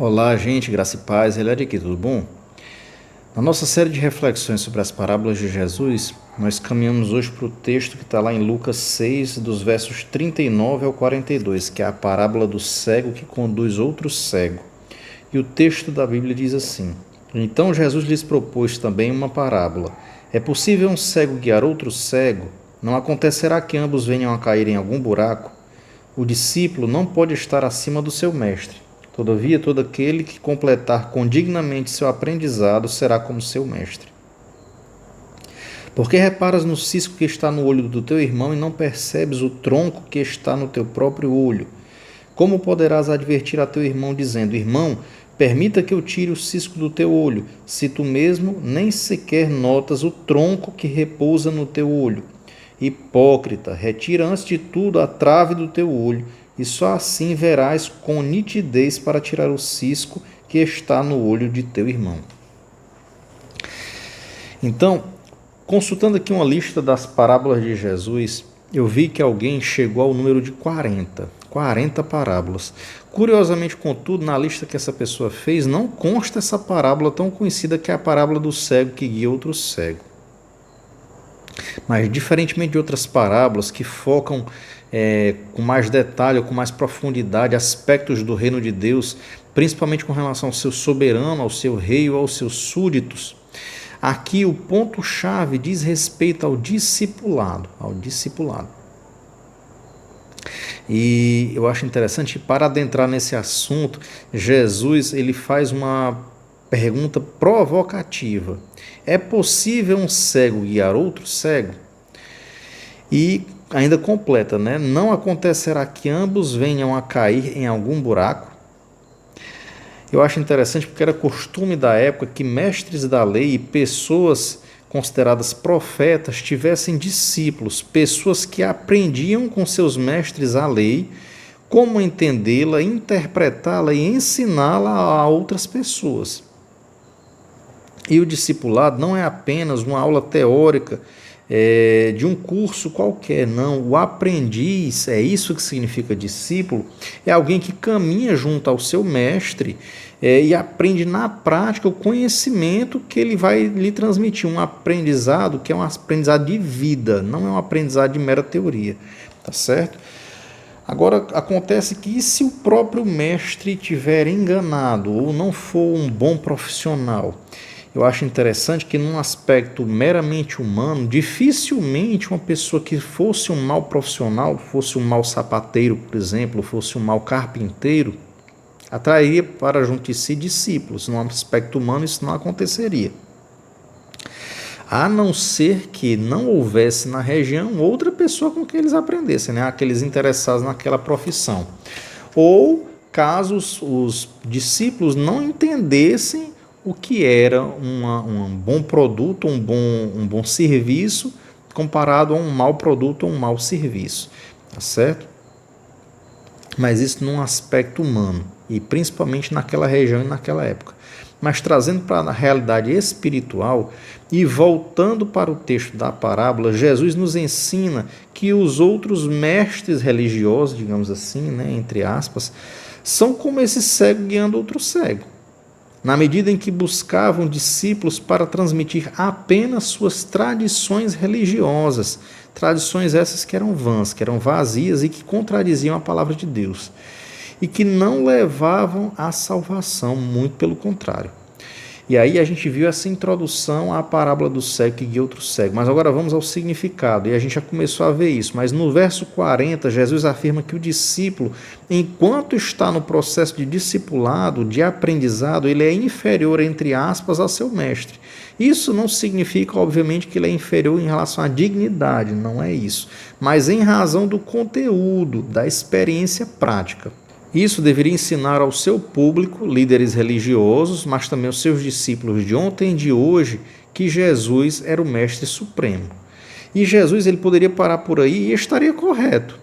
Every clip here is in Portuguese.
Olá, gente, graça e paz, Hilário aqui, tudo bom? Na nossa série de reflexões sobre as parábolas de Jesus, nós caminhamos hoje para o texto que está lá em Lucas 6, dos versos 39 ao 42, que é a parábola do cego que conduz outro cego. E o texto da Bíblia diz assim: Então Jesus lhes propôs também uma parábola. É possível um cego guiar outro cego? Não acontecerá que ambos venham a cair em algum buraco? O discípulo não pode estar acima do seu mestre. Todavia, todo aquele que completar condignamente seu aprendizado será como seu mestre. Porque reparas no cisco que está no olho do teu irmão e não percebes o tronco que está no teu próprio olho? Como poderás advertir a teu irmão dizendo: Irmão, permita que eu tire o cisco do teu olho, se tu mesmo nem sequer notas o tronco que repousa no teu olho? Hipócrita, retira antes de tudo a trave do teu olho, e só assim verás com nitidez para tirar o cisco que está no olho de teu irmão. Então, consultando aqui uma lista das parábolas de Jesus, eu vi que alguém chegou ao número de 40 parábolas. Curiosamente, contudo, na lista que essa pessoa fez, não consta essa parábola tão conhecida que é a parábola do cego que guia outro cego. Mas, diferentemente de outras parábolas que focam com mais detalhe, com mais profundidade, aspectos do reino de Deus, principalmente com relação ao seu soberano, ao seu rei ou aos seus súditos, aqui o ponto-chave diz respeito ao discipulado. E eu acho interessante, para adentrar nesse assunto, Jesus ele faz uma pergunta provocativa. É possível um cego guiar outro cego? E ainda completa, né? Não acontecerá que ambos venham a cair em algum buraco? Eu acho interessante porque era costume da época que mestres da lei e pessoas consideradas profetas tivessem discípulos, pessoas que aprendiam com seus mestres a lei, como entendê-la, interpretá-la e ensiná-la a outras pessoas. E o discipulado não é apenas uma aula teórica de um curso qualquer, não. O aprendiz, é isso que significa discípulo, é alguém que caminha junto ao seu mestre e aprende na prática o conhecimento que ele vai lhe transmitir. Um aprendizado que é um aprendizado de vida, não é um aprendizado de mera teoria, tá certo? Agora, acontece que se o próprio mestre estiver enganado ou não for um bom profissional, eu acho interessante que num aspecto meramente humano, dificilmente uma pessoa que fosse um mau profissional, fosse um mau sapateiro, por exemplo, fosse um mau carpinteiro, atrairia para junto de si discípulos. Num aspecto humano isso não aconteceria. A não ser que não houvesse na região outra pessoa com quem eles aprendessem, né? Aqueles interessados naquela profissão. Ou caso os discípulos não entendessem o que era um bom produto, um bom serviço, comparado a um mau produto ou um mau serviço, tá certo? Mas isso num aspecto humano, e principalmente naquela região e naquela época. Mas trazendo para a realidade espiritual e voltando para o texto da parábola, Jesus nos ensina que os outros mestres religiosos, digamos assim, né, entre aspas, são como esse cego guiando outro cego. Na medida em que buscavam discípulos para transmitir apenas suas tradições religiosas, tradições essas que eram vãs, que eram vazias e que contradiziam a palavra de Deus, e que não levavam à salvação, muito pelo contrário. E aí a gente viu essa introdução à parábola do cego que guia outro cego. Mas agora vamos ao significado, e a gente já começou a ver isso. Mas no verso 40, Jesus afirma que o discípulo, enquanto está no processo de discipulado, de aprendizado, ele é inferior, entre aspas, ao seu mestre. Isso não significa, obviamente, que ele é inferior em relação à dignidade, não é isso. Mas em razão do conteúdo, da experiência prática. Isso deveria ensinar ao seu público, líderes religiosos, mas também aos seus discípulos de ontem e de hoje, que Jesus era o Mestre Supremo. E Jesus ele poderia parar por aí e estaria correto.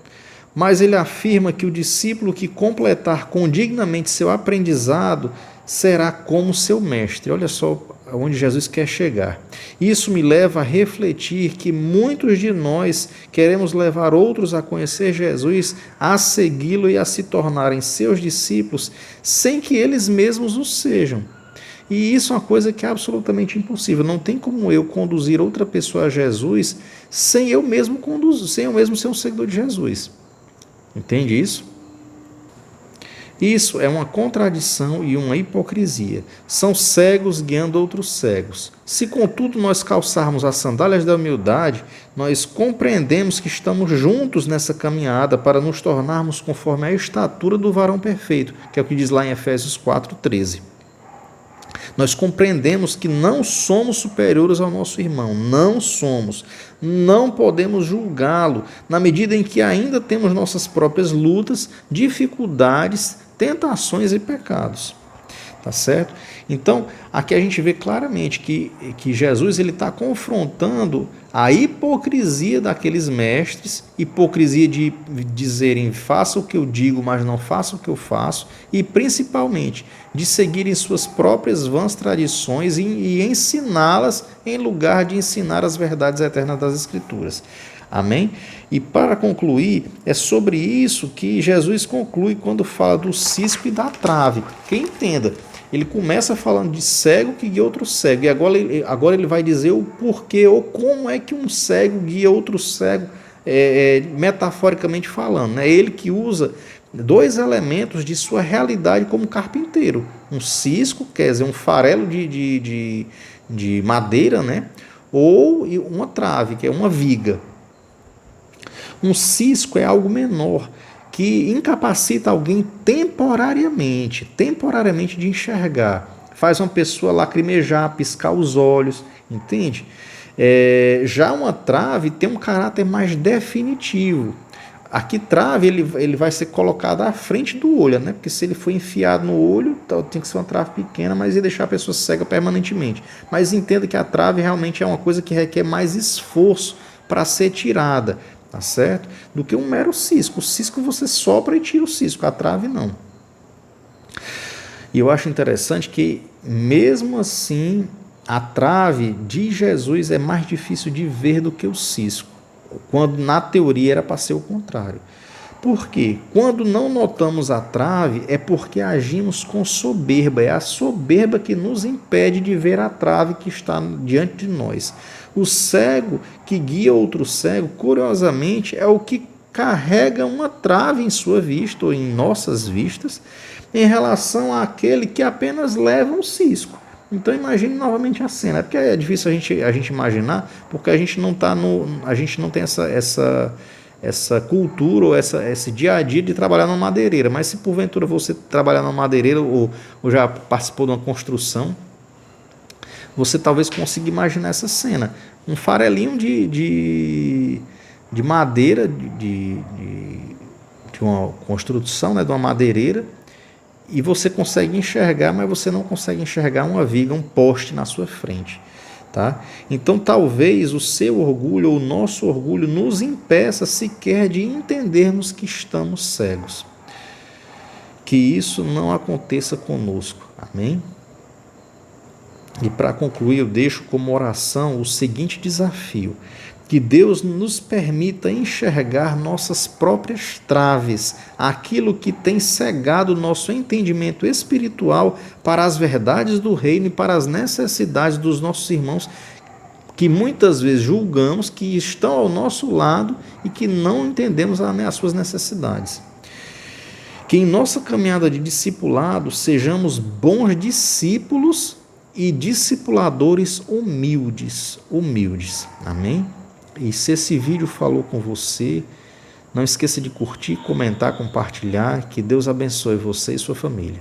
Mas ele afirma que o discípulo que completar condignamente seu aprendizado será como seu mestre. Olha só onde Jesus quer chegar. Isso me leva a refletir que muitos de nós queremos levar outros a conhecer Jesus, a segui-lo e a se tornarem seus discípulos, sem que eles mesmos o sejam. E isso é uma coisa que é absolutamente impossível. Não tem como eu conduzir outra pessoa a Jesus sem eu mesmo conduzir, sem eu mesmo ser um seguidor de Jesus. Entende isso? Isso é uma contradição e uma hipocrisia. São cegos guiando outros cegos. Se, contudo, nós calçarmos as sandálias da humildade, nós compreendemos que estamos juntos nessa caminhada para nos tornarmos conforme a estatura do varão perfeito, que é o que diz lá em Efésios 4:13. Nós compreendemos que não somos superiores ao nosso irmão, não somos, não podemos julgá-lo, na medida em que ainda temos nossas próprias lutas, dificuldades, tentações e pecados. Tá certo? Então, aqui a gente vê claramente que Jesus está confrontando a hipocrisia daqueles mestres, hipocrisia de dizerem faça o que eu digo, mas não faça o que eu faço, e principalmente de seguirem suas próprias vãs tradições e ensiná-las em lugar de ensinar as verdades eternas das Escrituras. Amém? E para concluir, é sobre isso que Jesus conclui quando fala do cisco e da trave. Que entenda, ele começa falando de cego que guia outro cego, e agora ele vai dizer o porquê ou como é que um cego guia outro cego, metaforicamente falando. Né? Ele que usa dois elementos de sua realidade como carpinteiro. Um cisco, quer dizer, um farelo de madeira, né? Ou uma trave, que é uma viga. Um cisco é algo menor, que incapacita alguém temporariamente de enxergar. Faz uma pessoa lacrimejar, piscar os olhos, entende? Já uma trave tem um caráter mais definitivo. Aqui trave ele vai ser colocado à frente do olho, né? Porque se ele for enfiado no olho, tem que ser uma trave pequena, mas ia deixar a pessoa cega permanentemente. Mas entenda que a trave realmente é uma coisa que requer mais esforço para ser tirada, tá certo? Do que um mero cisco. O cisco você sopra e tira o cisco, a trave não. E eu acho interessante que, mesmo assim, a trave de Jesus é mais difícil de ver do que o cisco, quando na teoria era para ser o contrário. Por quê? Quando não notamos a trave é porque agimos com soberba, é a soberba que nos impede de ver a trave que está diante de nós. O cego que guia outro cego, curiosamente, é o que carrega uma trave em sua vista ou em nossas vistas em relação àquele que apenas leva um cisco. Então imagine novamente a cena. É porque é difícil a gente imaginar, porque a gente não tem essa cultura ou esse dia a dia de trabalhar numa madeireira. Mas se porventura você trabalhar numa madeireira ou já participou de uma construção, você talvez consiga imaginar essa cena. Um farelinho de madeira, de uma construção, né, de uma madeireira, e você consegue enxergar, mas você não consegue enxergar uma viga, um poste na sua frente. Tá? Então talvez o seu orgulho ou o nosso orgulho nos impeça sequer de entendermos que estamos cegos. Que isso não aconteça conosco. Amém? E para concluir, eu deixo como oração o seguinte desafio: que Deus nos permita enxergar nossas próprias traves, aquilo que tem cegado nosso entendimento espiritual para as verdades do reino e para as necessidades dos nossos irmãos, que muitas vezes julgamos que estão ao nosso lado e que não entendemos as suas necessidades. Que em nossa caminhada de discipulado sejamos bons discípulos e discipuladores humildes. Amém? E se esse vídeo falou com você, não esqueça de curtir, comentar, compartilhar. Que Deus abençoe você e sua família.